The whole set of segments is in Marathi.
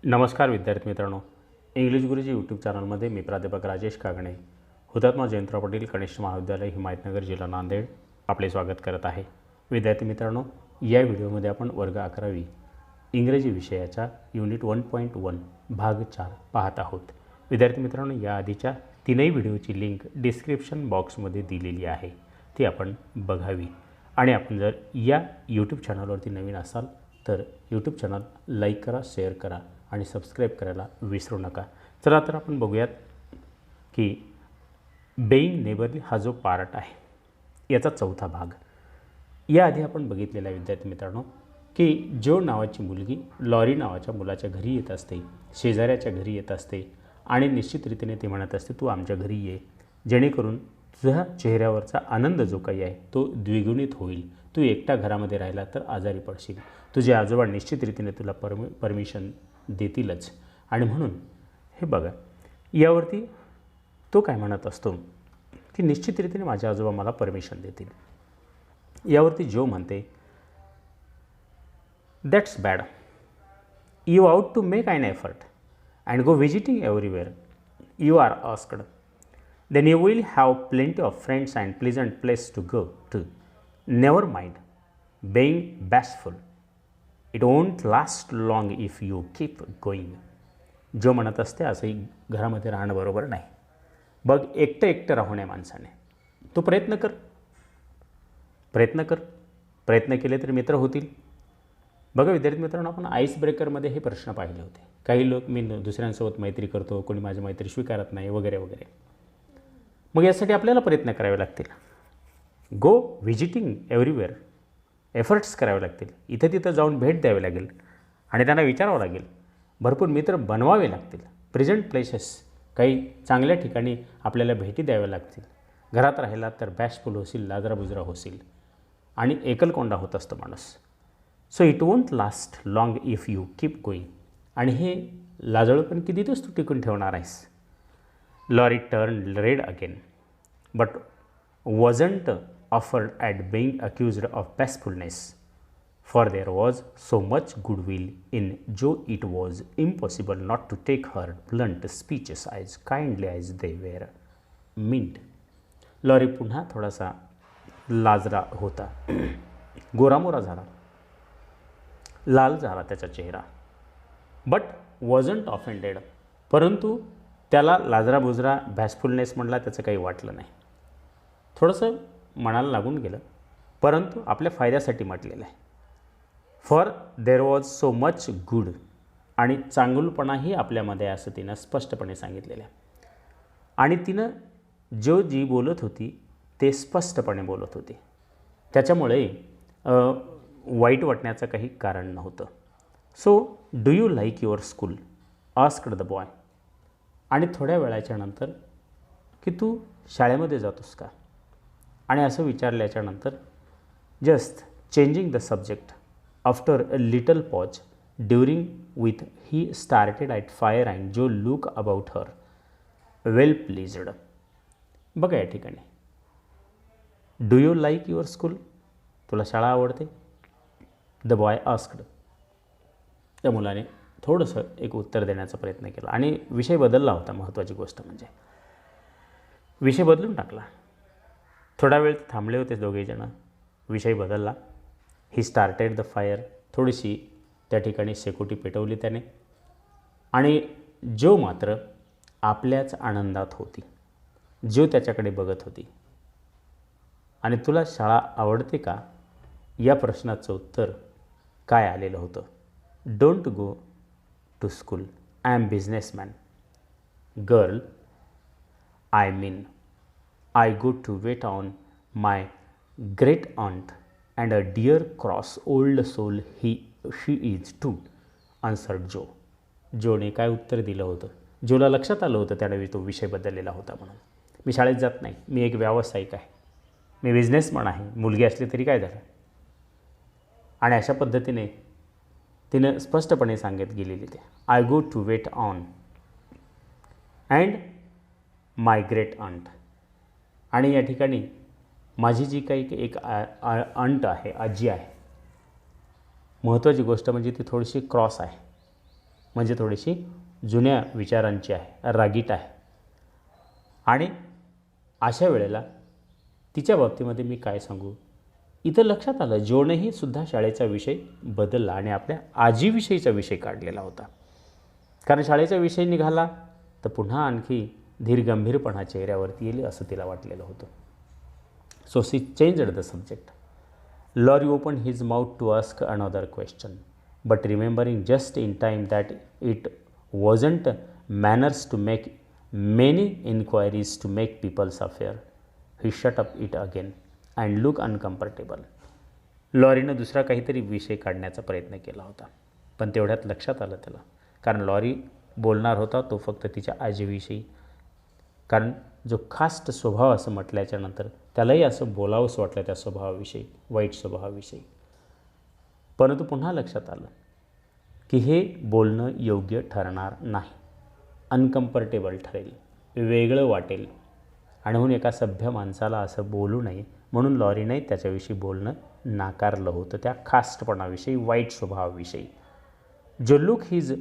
नमस्कार विद्यार्थी मित्रांनो, इंग्लिश गुरुजी यूट्यूब चॅनलमध्ये मी प्राध्यापक राजेश कागणे, हुतात्मा जयंतराव पाटील कनिष्ठ महाविद्यालय, हिमायतनगर, जिल्हा नांदेड आपले स्वागत करत आहे. विद्यार्थी मित्रांनो, या व्हिडिओमध्ये आपण वर्ग 11वी इंग्रजी विषयाच्या युनिट 1.1 भाग 4 पाहत आहोत. विद्यार्थी मित्रांनो, या आधीच्या तीनही व्हिडिओची लिंक डिस्क्रिप्शन बॉक्समध्ये दिलेली आहे, ती आपण बघावी. आणि आपण जर या यूट्यूब चॅनलवरती नवीन असाल तर यूट्यूब चॅनल लाईक करा, शेअर करा आणि सबस्क्राईब करायला विसरू नका. चला तर आपण बघूयात की बेईंग नेबरली हा जो पार्ट आहे याचा चौथा भाग. याआधी आपण बघितलेला विद्यार्थी मित्रांनो की जो नावाची मुलगी लॉरी नावाच्या मुलाच्या घरी येत असते, शेजाऱ्याच्या घरी येत असते आणि निश्चित रीतीने ती म्हणत असते, तू आमच्या घरी ये, जेणेकरून तुझ्या चेहऱ्यावरचा आनंद जो काही आहे तो द्विगुणित होईल. तू एकटा घरामध्ये राहिला तर आजारी पडशील, तुझे आजोबा निश्चित रीतीने तुला परमिशन देतीलच. आणि म्हणून हे बघा, यावरती तो काय म्हणत असतो की निश्चित रीतीने माझे आजोबा मला परमिशन देतील. यावरती जो म्हणते, that's bad, you ought to make an effort and go visiting everywhere you are asked, then you will have plenty of friends and pleasant place to go to. Never mind being bashful. It won't last long if you keep going. जो म्हणत असते असंही घरामध्ये राहणं बरोबर नाही. बघ, एकटं राहू नये माणसाने. तू प्रयत्न कर. प्रयत्न केले तर मित्र होतील. बघा विद्यार्थी मित्रांनो, आपण आईस ब्रेकरमध्ये हे प्रश्न पाहिले होते. काही लोक मी दुसऱ्यांसोबत मैत्री करतो, कोणी माझी मैत्री स्वीकारत नाही वगैरे वगैरे. मग यासाठी आपल्याला प्रयत्न करावे लागतील. गो व्हिजिटिंग एव्हरीवेअर, एफर्ट्स करावे लागतील. इथं तिथं जाऊन भेट द्यावी लागेल आणि त्यांना विचारावं लागेल. भरपूर मित्र बनवावे लागतील. प्रेझेंट प्लेसेस, काही चांगल्या ठिकाणी आपल्याला भेटी द्याव्या लागतील. घरात राहिला तर बॅशफुल होशील, लाजराबुजरा होशील आणि एकलकोंडा होत असतो माणूस. So it won't last long if you keep going. आणि हे लाजळूपण किती दिवस तू टिकून ठेवणार आहेस. Laurie turned red again, but wasn't offered at being accused of bashfulness, for there was so much goodwill in Joe it was impossible not to take her blunt speeches as kindly as they were meant. Laurie पुन्हा थोडासा लाजरा होता, गोरामोरा झाला, लाल झाला त्याचा चेहरा. बट वॉजंट ऑफेंडेड, परंतु त्याला लाजरा बुजरा बॅशफुलनेस म्हणला त्याचं काही वाटलं नाही. थोडंसं मनाला लागून गेलं, परंतु आपल्या फायद्यासाठी म्हटलेलं आहे. For there was so much good, आणि चांगुलपणाही आपल्यामध्ये असं तिनं स्पष्टपणे सांगितलेलं आहे. आणि तिनं जी बोलत होती ते स्पष्टपणे बोलत होती, त्याच्यामुळे वाईट वाटण्याचं काही कारण नव्हतं. So do you like your school, asked the boy. आणि थोड्या वेळाच्या नंतर की तू शाळेमध्ये जातोस का, आणि असं विचारल्याच्यानंतर just changing the subject after a little pause during with he started at fire and Jo look about her well pleased. बघा या ठिकाणी, do you like your school, तुला शाळा आवडते, द बॉय आस्क्ड. त्या मुलाने थोडंसं एक उत्तर देण्याचा प्रयत्न केला आणि विषय बदलला होता. महत्त्वाची गोष्ट म्हणजे विषय बदलून टाकला. थोडा वेळ थांबले होते दोघेजणं, विषय बदलला. ही स्टार्टेड द फायर, थोडीशी त्या ठिकाणी शेकोटी पेटवली त्याने. आणि जो मात्र आपल्याच आनंदात होती, जो त्याच्याकडे बघत होती. आणि तुला शाळा आवडते का, या प्रश्नाचं उत्तर काय आलेलं होतं. Don't go to school, I am businessman. Girl, I mean, I go to wait on my great aunt and a dear cross old soul she is too, answered Joe. जोने काय उत्तर दिलं होतं. जोला लक्षात आलं होतं त्यावेळी तो विषय बदललेला होता म्हणून. मी शाळेत जात नाही, मी एक व्यावसायिक आहे, मी बिझनेसमॅन आहे, मुलगी असली तरी काय झालं. आणि अशा पद्धतीने तिनं स्पष्टपणे सांगत गेलेली ते, I go to wait on and my great aunt. आणि या ठिकाणी माझी जी काही एक अंट आहे, आजी आहे. महत्त्वाची गोष्ट म्हणजे ती थोडीशी क्रॉस आहे. म्हणजे थोडीशी जुन्या विचारांची आहे, रागीट आहे. आणि अशा वेळेला तिच्या बाबतीमध्ये मी काय सांगू, इथं लक्षात आलं जोनही सुद्धा शाळेचा विषय बदलला आणि आपल्या आजीविषयीचा विषय काढलेला होता. कारण शाळेचा विषय निघाला तर पुन्हा आणखी धीरगंभीरपणा चेहऱ्यावरती येईल असं तिला वाटलेलं होतं. So she changed the subject. Laurie open his mouth to ask another question, but remembering just in time that it wasn't manners to make many inquiries to make people's affair, he shut up it again and look uncomfortable. लॉरीनं दुसरा काहीतरी विषय काढण्याचा प्रयत्न केला होता, पण तेवढ्यात लक्षात आलं त्याला, कारण लॉरी बोलणार होता तो फक्त तिच्या आजीविषयी. कारण जो खास्ट स्वभाव असं म्हटल्याच्यानंतर त्यालाही असं बोलावंसं वाटलं त्या स्वभावाविषयी, वाईट स्वभावाविषयी. परंतु पुन्हा लक्षात आलं की हे बोलणं योग्य ठरणार नाही, अनकम्फर्टेबल ठरेल, वेगळं वाटेल आणि म्हणून एका सभ्य माणसाला असं बोलू नये म्हणून लॉरीने त्याच्याविषयी बोलणं नाकारलं होतं, त्या खास्टपणाविषयी, वाईट स्वभावाविषयी. जो look his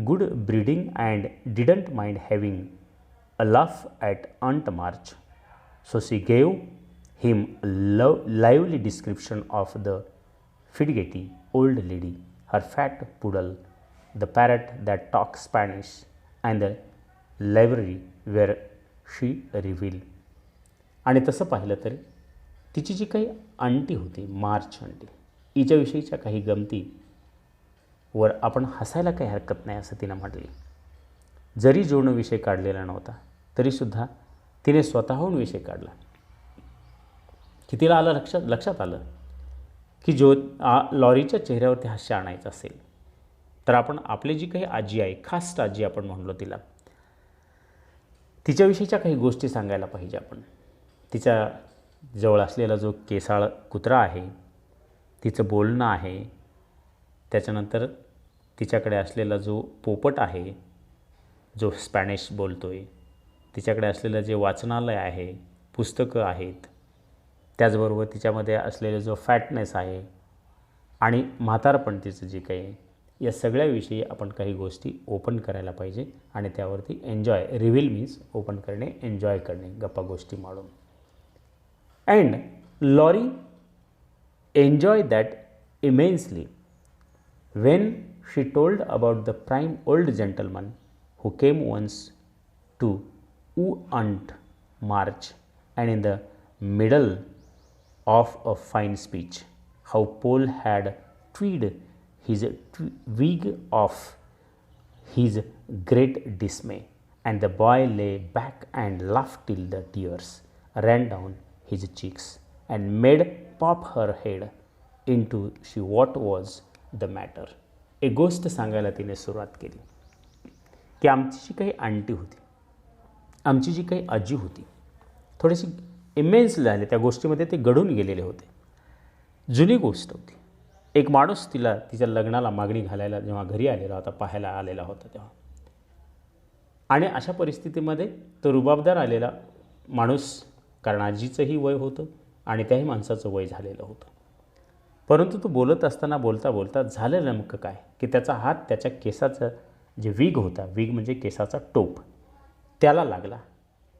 good breeding and didn't mind having a laugh at Aunt March. So she gave him a lively description of the fidgety old lady, her fat poodle, the parrot that talks Spanish, and the library where she revealed. आणि तसं पाहिलं तर तिची जी काही आंटी होती, मार्च आंटी, हिच्याविषयीच्या काही गमती वर आपण हसायला काही हरकत नाही असं तिनं म्हटले. जरी जोडणं विषय काढलेला नव्हता तरीसुद्धा तिने स्वतःहून विषय काढला की तिला लक्षात आलं की लॉरीच्या चेहऱ्यावरती हास्य आणायचं असेल तर आपण आपली जी काही आजी आहे, खास आजी आपण म्हणलो तिला, तिच्याविषयीच्या काही गोष्टी सांगायला पाहिजे आपण. तिच्या जवळ असलेला जो केसाळ कुत्रा आहे, तिचं बोलणं आहे, त्याच्यानंतर तिच्याकडे असलेला जो पोपट आहे जो स्पॅनिश बोलतो आहे, तिच्याकडे असलेलं जे वाचनालय आहे, पुस्तकं आहेत, त्याचबरोबर तिच्यामध्ये असलेलं जो फॅटनेस आहे आणि म्हातारपण तिचं जे काही आहे, या सगळ्याविषयी आपण काही गोष्टी ओपन करायला पाहिजे आणि त्यावरती एन्जॉय, रिव्हील मीन्स ओपन करणे, एन्जॉय करणे, गप्पा गोष्टी मारून. And Laurie enjoy that immensely when she told about the prime old gentleman who came once to Aunt March, and in the middle of a fine speech, how Paul had tweed his wig off his great dismay, and the boy lay back and laughed till the tears ran down his cheeks and made pop her head into she what was the matter. एक गोष्ट सांगायला तिने सुरुवात केली की आमची जी काही आंटी होती, आमची जी काही आजी होती, थोडीशी इमेन्स झाले, त्या गोष्टीमध्ये ते घडून गेलेले होते. जुनी गोष्ट होती. एक माणूस तिला तिच्या लग्नाला मागणी घालायला जेव्हा घरी आलेला होता, पाहायला आलेला होता तेव्हा, आणि अशा परिस्थितीमध्ये तो रुबाबदार आलेला माणूस, कारण आजीचंही वय होतं आणि त्याही माणसाचं वय झालेलं होतं. परंतु तो बोलत असताना बोलता बोलता झालं नेमकं काय की त्याचा हात त्याच्या केसाचं जे विग होता, विग म्हणजे केसाचा टोप, त्याला लागला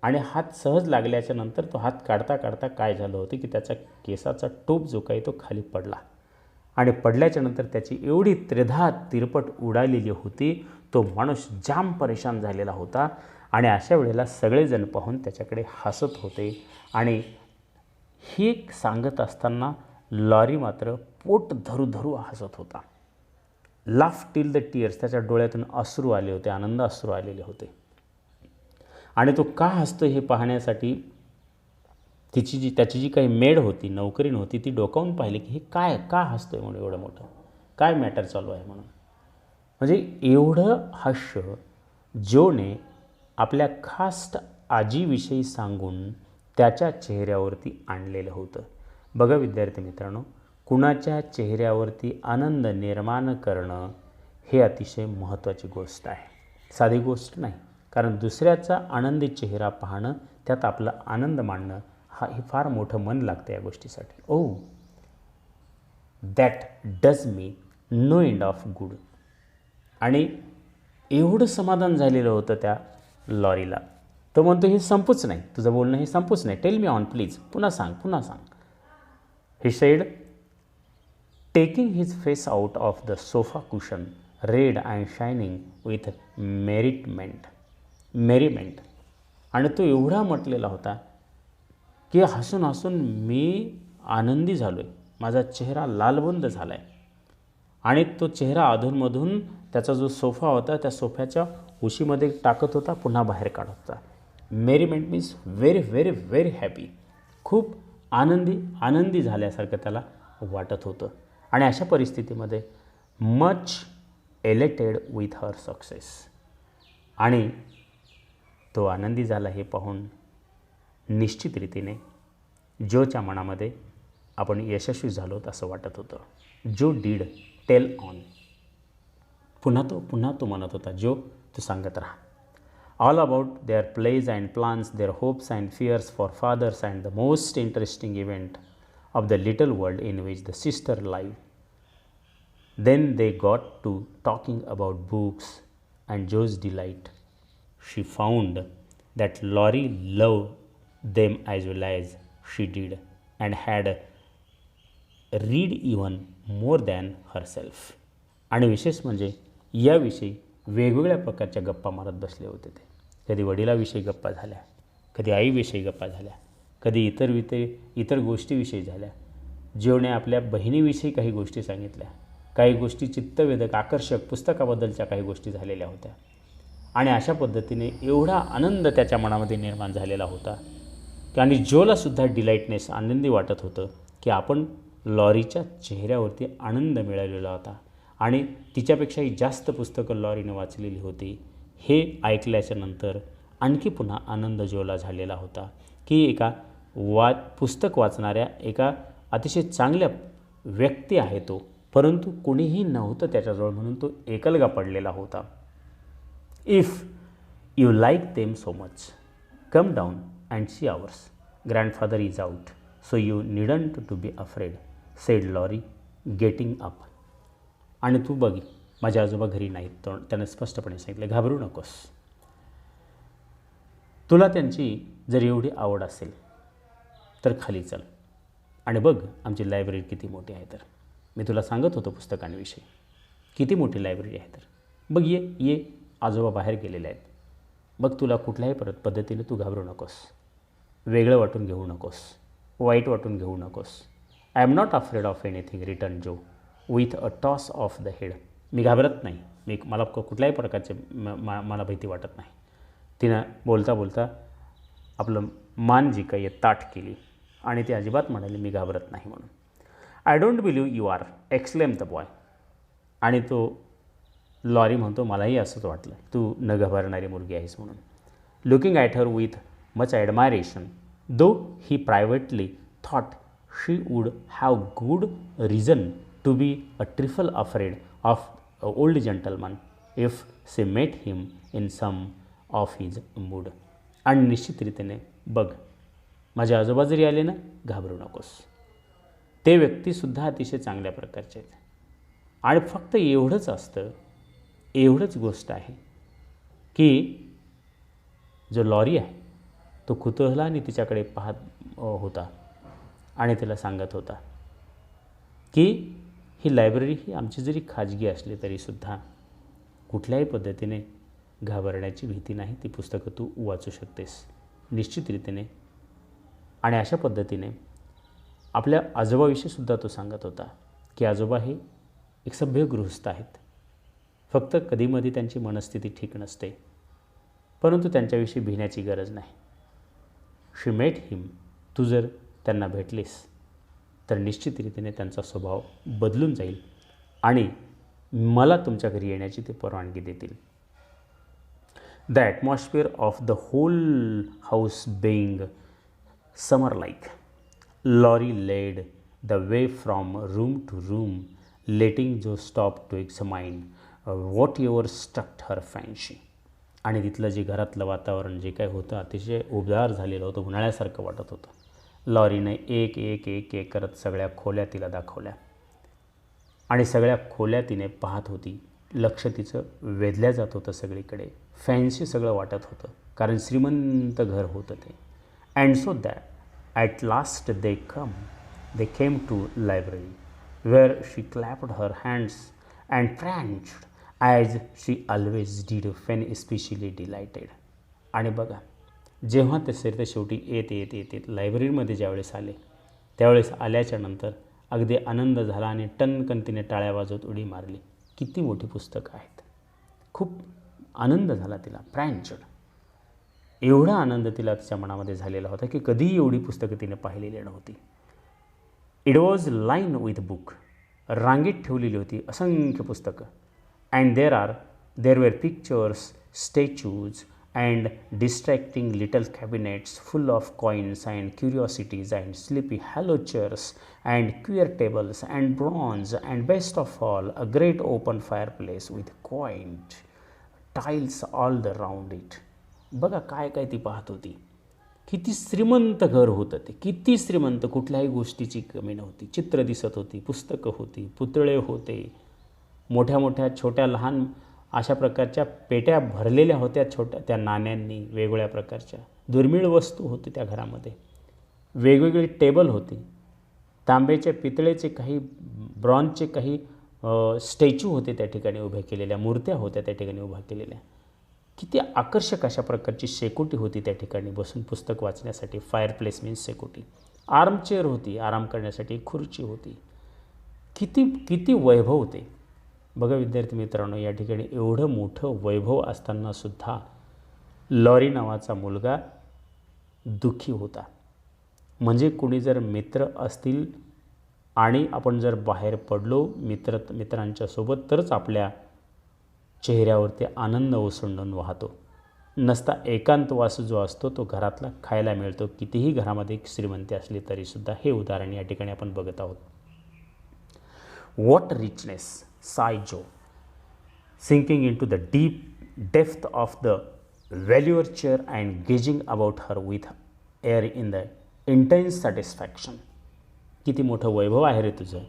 आणि हात सहज लागल्याच्या नंतर तो हात काढता काढता काय झालं होतं की त्याचा केसाचा टोप जो काही तो खाली पडला आणि पडल्याच्या नंतर त्याची एवढी त्रिधा तिरपट उडालेली होती, तो माणूस जाम परेशान झालेला होता. आणि अशा वेळेला सगळेजण पाहून त्याच्याकडे हसत होते. आणि हे सांगत असताना लॉरी मात्र पोट धरू धरू हसत होता. लाफ टिल द टीयर्स, त्याच्या डोळ्यातून अश्रू आले होते, आनंद अश्रू आलेले होते. आणि तो का हसतो हे पाहण्यासाठी त्याची जी काही मेड होती, नोकरीण होती, ती डोकावून पाहिली की हे काय, का हसतोय म्हणून, एवढं मोठं काय मॅटर चालू आहे म्हणून. म्हणजे एवढं हास्य जोने आपल्या खास आजीविषयी सांगून त्याच्या चेहऱ्यावरती आणलेलं होतं. बघा विद्यार्थी मित्रांनो, कुणाच्या चेहऱ्यावरती आनंद निर्माण करणं हे अतिशय महत्त्वाची गोष्ट आहे, साधी गोष्ट नाही. कारण दुसऱ्याचा आनंदी चेहरा पाहणं, त्यात आपला आनंद मांडणं, हे फार मोठं मन लागतं या गोष्टीसाठी. ओ that does me know end of good. आणि एवढं समाधान झालेलं होतं त्या लॉरीला. तो म्हणतो हे संपूच नाही, तुझं बोलणं हे संपूच नाही, टेल मी ऑन प्लीज, पुन्हा सांग पुन्हा सांग. He said, taking his face out of the sofa cushion, red and shining with merriment. आणि तो एवढा म्हटलेला होता की हसून हसून मी आनंदी झालो आहे, माझा चेहरा लालबुंद झाला आहे. आणि तो चेहरा अधूनमधून त्याचा जो सोफा होता त्या सोफ्याच्या उशीमध्ये टाकत होता, पुन्हा बाहेर काढत होता. Merriment means very very very happy, खूप आनंदी झाल्यासारखं त्याला वाटत होतं. आणि अशा परिस्थितीमध्ये much elated with her success. आणि तो आनंदी झाला हे पाहून निश्चित रीतीने जोच्या मनामध्ये आपण यशस्वी झालो असं वाटत होतं. जो डीड टेल ऑन. पुन्हा तो म्हणत होता, जो तू सांगत राहा. All about their plays and plans, their hopes and fears for fathers and the most interesting event of the little world in which the sister live. Then they got to talking about books and Joe's delight. She found that Laurie loved them as well as she did and had read even more than herself. आणि विशेष म्हणजे याविषयी वेगवेगळ्या प्रकारच्या गप्पा मारत बसले होते ते. कधी वडिलाविषयी गप्पा झाल्या, कधी आईविषयी गप्पा झाल्या, कधी इतर गोष्टीविषयी झाल्या. जोने आपल्या बहिणीविषयी काही गोष्टी सांगितल्या, काही गोष्टी चित्तवेधक आकर्षक पुस्तकाबद्दलच्या काही गोष्टी झालेल्या होत्या. आणि अशा पद्धतीने एवढा आनंद त्याच्या मनामध्ये निर्माण झालेला होता की आणि जोलासुद्धा डिलाईटनेस आनंदी वाटत होतं की आपण लॉरीच्या चेहऱ्यावरती आनंद मिळालेला होता आणि तिच्यापेक्षाही जास्त पुस्तकं लॉरीने वाचलेली होती. हे ऐकल्याच्या नंतर आणखी पुन्हा आनंद जोला झालेला होता की एका पुस्तक वाचणाऱ्या एका अतिशय चांगल्या व्यक्ती आहे तो, परंतु कोणीही नव्हतं त्याच्याजवळ म्हणून तो एकलगा पडलेला होता. If you like them so much, come down and see ours. Grandfather is out, so you needn't to be afraid, said Laurie getting up. आणि तू बघ, माझे आजोबा घरी नाहीत, त्यानं स्पष्टपणे सांगितलं, घाबरू नकोस. तुला त्यांची जर एवढी आवड असेल तर खाली चल आणि बघ आमची लायब्ररी किती मोठी आहे. तर मी तुला सांगत होतो पुस्तकांविषयी, किती मोठी लायब्ररी आहे. तर बघ ये आजोबा बाहेर गेलेले आहेत. बघ तुला कुठल्याही पद्धतीने तू घाबरू नकोस, वेगळं वाटून घेऊ नकोस, वाईट वाटून घेऊ नकोस. I am not afraid of anything, return Jo with a toss of the head. मी घाबरत नाही, मला कुठल्याही प्रकारचे मला भीती वाटत नाही. तिनं बोलता बोलता आपलं मान जी काही ताठ केली आणि ती अजिबात म्हणाली, मी घाबरत नाही म्हणून. I don't believe you are, exclaim the boy. आणि तो लॉरी म्हणतो, मलाही असंच वाटलं, तू न घाबरणारी मुलगी आहेस म्हणून. Looking at her with much admiration, though he privately thought she would have good reason to be a trifle afraid of old gentleman if she met him in some of his mood. आणि निश्चितरीतीने बघ, माझे आजोबा जरी आले ना, घाबरू नकोस. ते व्यक्तीसुद्धा अतिशय चांगल्या प्रकारचे आहेत. आणि फक्त एवढंच असतं, एवढंच गोष्ट आहे की जो लॉरी आहे तो कुतूहलाने तिच्याकडे पाहत होता आणि तिला सांगत होता की ही लायब्ररी ही आमची जरी खाजगी असली तरीसुद्धा कुठल्याही पद्धतीने घाबरण्याची भीती नाही, ती पुस्तकं तू वाचू शकतेस निश्चितरीतीने. आणि अशा पद्धतीने आपल्या आजोबाविषयीसुद्धा तो सांगत होता की आजोबा हे एक सभ्य गृहस्थ आहेत. फक्त कधीमधी त्यांची मनस्थिती ठीक नसते, परंतु त्यांच्याविषयी भिण्याची गरज नाही. शी मेट हिम, तू जर त्यांना भेटलीस तर निश्चितरीतीने त्यांचा स्वभाव बदलून जाईल आणि मला तुमच्या घरी येण्याची ते परवानगी देतील. The atmosphere of the whole house being summer like, Laurie led the way from room to room, letting Jo stop to examine whatever struck her fancy. आणि तिथलं जे घरातलं वातावरण जे काय होतं अतिशय उबदार झालेलं होतं, उन्हाळ्यासारखं वाटत होतं. लॉरीने एक एक एक एक करत सगळ्या खोल्या तिला दाखवल्या आणि सगळ्या खोल्या तिने पाहत होती. लक्ष तिचं वेधल्या जात होतं सगळीकडे. फॅन्सी सगळं वाटत होतं, कारण श्रीमंत घर होतं ते. And so that at last they came to library where she clapped her hands and pranced as she always did when especially delighted. आणि बघा, जेव्हा ते शेवटी येत लायब्ररीमध्ये ज्यावेळेस आले, त्यावेळेस आल्याच्या नंतर अगदी आनंद झाला आणि टनकन तिने टाळ्या वाजवत उडी मारली. किती मोठी पुस्तकं आहेत. खूप आनंद झाला तिला. फ्रँच्ड, एवढा आनंद तिला तिच्या मनामध्ये झालेला होता की कधीही एवढी पुस्तकं तिने पाहिलेली नव्हती. It was line with book, रांगेत ठेवलेली होती असंख्य पुस्तकं. And there were pictures, statues and distracting little cabinets full of coins and curiosities and sleepy hollow chairs and queer tables and bronze and best of all a great open fireplace with quaint tiles all around it. बघा काय काय ती पाहत होती. किती श्रीमंत घर होतं ते, किती श्रीमंत. कुठल्याही गोष्टीची कमी नव्हती. चित्र दिसत होती, पुस्तकं होती, पुतळे होते, मोठ्या मोठ्या छोट्या लहान अशा प्रकारच्या पेट्या भरलेल्या होत्या छोट्या त्या नाण्यांनी. वेगवेगळ्या प्रकारच्या दुर्मिळ वस्तू होती त्या घरामध्ये. वेगवेगळी टेबल होती, तांब्याचे, पितळेचे, काही ब्रॉन्झचे, काही स्टॅच्यू होते त्या ठिकाणी उभ्या केलेल्या, मूर्त्या होत्या त्या ठिकाणी उभ्या केलेल्या. किती आकर्षक अशा प्रकारची शेकोटी होती त्या ठिकाणी बसून पुस्तक वाचण्यासाठी. फायरप्लेस मीन्स शेकोटी. आर्मचेअर होती, आराम करण्यासाठी खुर्ची होती. किती किती वैभव होते. बघा विद्यार्थी मित्रांनो, या ठिकाणी एवढं मोठं वैभव असतानासुद्धा लॉरी नावाचा मुलगा दुःखी होता. म्हणजे कोणी जर मित्र असतील आणि आपण जर बाहेर पडलो मित्रांच्या सोबत, तरच आपल्या चेहऱ्यावरती आनंद ओसंडून वाहतो. नसता एकांतवास जो असतो तो घरातला खायला मिळतो. कितीही घरामध्ये श्रीमंती असली तरीसुद्धा. हे उदाहरण या ठिकाणी आपण बघत आहोत. What richness, sighed Joe, sinking into the deep depth of the velour chair and gazing about her with air in the intense satisfaction. किती मोठं वैभव आहे रे तुझं,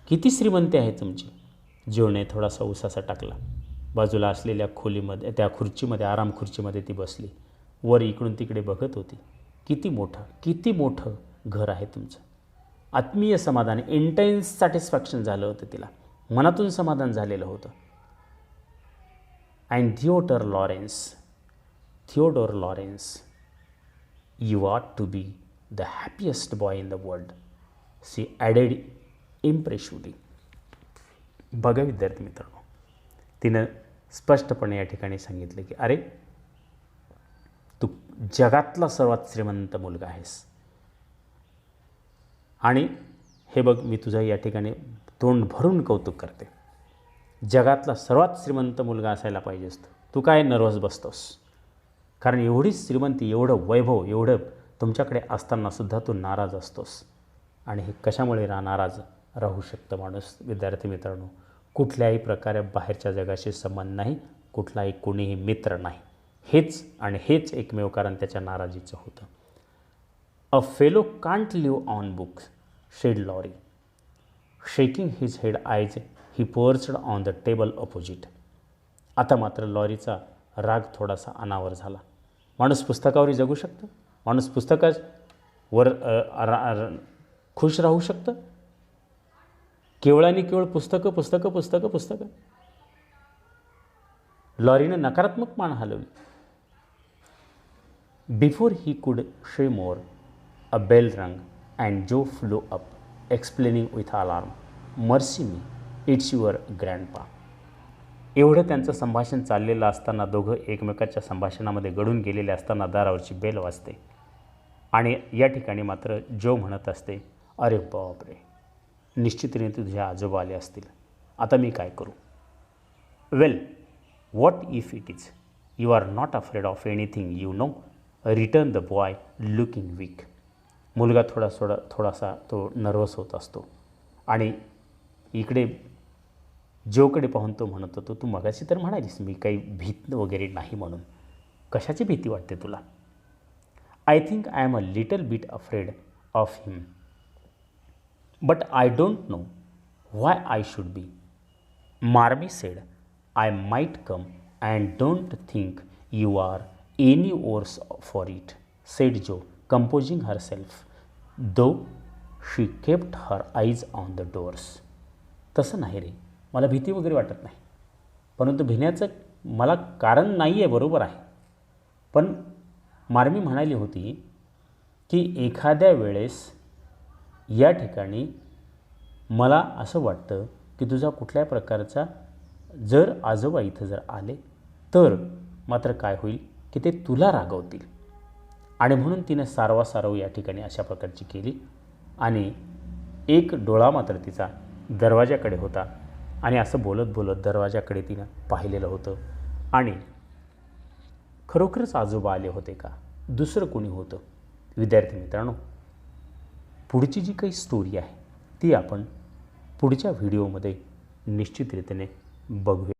किती श्रीमंती आहे तुमची. जोने थोडासा उसासा टाकला. बाजूला असलेल्या खोलीमध्ये, त्या खुर्चीमध्ये, आराम खुर्चीमध्ये ती बसली. वर इकडून तिकडे बघत होती. किती मोठं घर आहे तुमचं. आत्मीय समाधान, इंटेन्स सॅटिस्फॅक्शन झालं होतं तिला. मनातून समाधान झालेलं होतं. And Theodore Laurence, you are to be the happiest boy in the world, she added impressively. बघा विद्यार्थी मित्रांनो, तिनं स्पष्टपणे या ठिकाणी सांगितले की अरे, तू जगातला सर्वात श्रीमंत मुलगा आहेस. आणि हे बघ, मी तुझं या ठिकाणी तोंड भरून कौतुक करते. जगातला सर्वात श्रीमंत मुलगा असायला पाहिजेस तू काय नर्वस बसतोस. कारण एवढी श्रीमंती, एवढं वैभव, एवढं तुमच्याकडे असतानासुद्धा तू नाराज असतोस. आणि हे कशामुळे नाराज राहू शकतं माणूस. विद्यार्थी मित्रांनो, कुठल्याही प्रकारे बाहेरच्या जगाशी संबंध नाही, कुठलाही कोणीही मित्र नाही. हेच एकमेव कारण त्याच्या नाराजीचं होतं. A fellow can't live on books, said Laurie, shaking his head eyes he perched on the table opposite. आता मात्र लॉरीचा राग थोडासा अनावर झाला. माणूस पुस्तकावरही जगू शकतं, माणूस पुस्तकावर खुश राहू शकतं. केवळ आणि केवळ पुस्तकं. लॉरीनं नकारात्मक मान हलवली. बिफोर ही कुड शे मोर, अ बेल रंग अँड जो flow up, explaining with alarm, mercy me, it's your grandpa. एवढं त्यांचं संभाषण चाललेलं असताना, दोघं एकमेकाच्या संभाषणामध्ये गळून गेलेले असताना दारावरची बेल वाजते. आणि या ठिकाणी मात्र जो म्हणत असते, अरे बापरे, निश्चितपणे तुझे आजोबा आले असतील. आता मी काय करू. Well, what if it is, you are not afraid of anything you know, return the boy looking weak. मुलगा थोडासा तो नर्वस होत असतो. आणि इकडे जोकडे पाहून तो म्हणत होतो, तू मगाशी तर म्हणालीस मी काही भीत वगैरे नाही म्हणून. कशाची भीती वाटते तुला. I think I am a little bit afraid of him, but I don't know why I should be, Marmee said I might come and don't think you are any worse for it, said Jo, composing herself though she kept her eyes on the doors. तसं नाही रे, मला भीती वगैरे वाटत नाही, परंतु भिण्याचं मला कारण नाही आहे, बरोबर आहे. पण मार्मी म्हणाली होती की एखाद्या वेळेस या ठिकाणी मला असं वाटतं की तुझा कुठल्या प्रकारचा जर आजोबा इथं जर आले तर मात्र काय होईल की ते तुला रागवतील. आणि म्हणून तिनं सारवासारव या ठिकाणी अशा प्रकारची केली. आणि एक डोळा मात्र तिचा दरवाजाकडे होता आणि असं बोलत बोलत दरवाजाकडे तिनं पाहिलेलं होतं. आणि खरोखरच आजोबा आले होते का, दुसरं कोणी होतं? विद्यार्थी मित्रांनो, पुढची जी काही स्टोरी आहे ती आपण पुढच्या व्हिडिओमध्ये निश्चितरीतीने बघूया.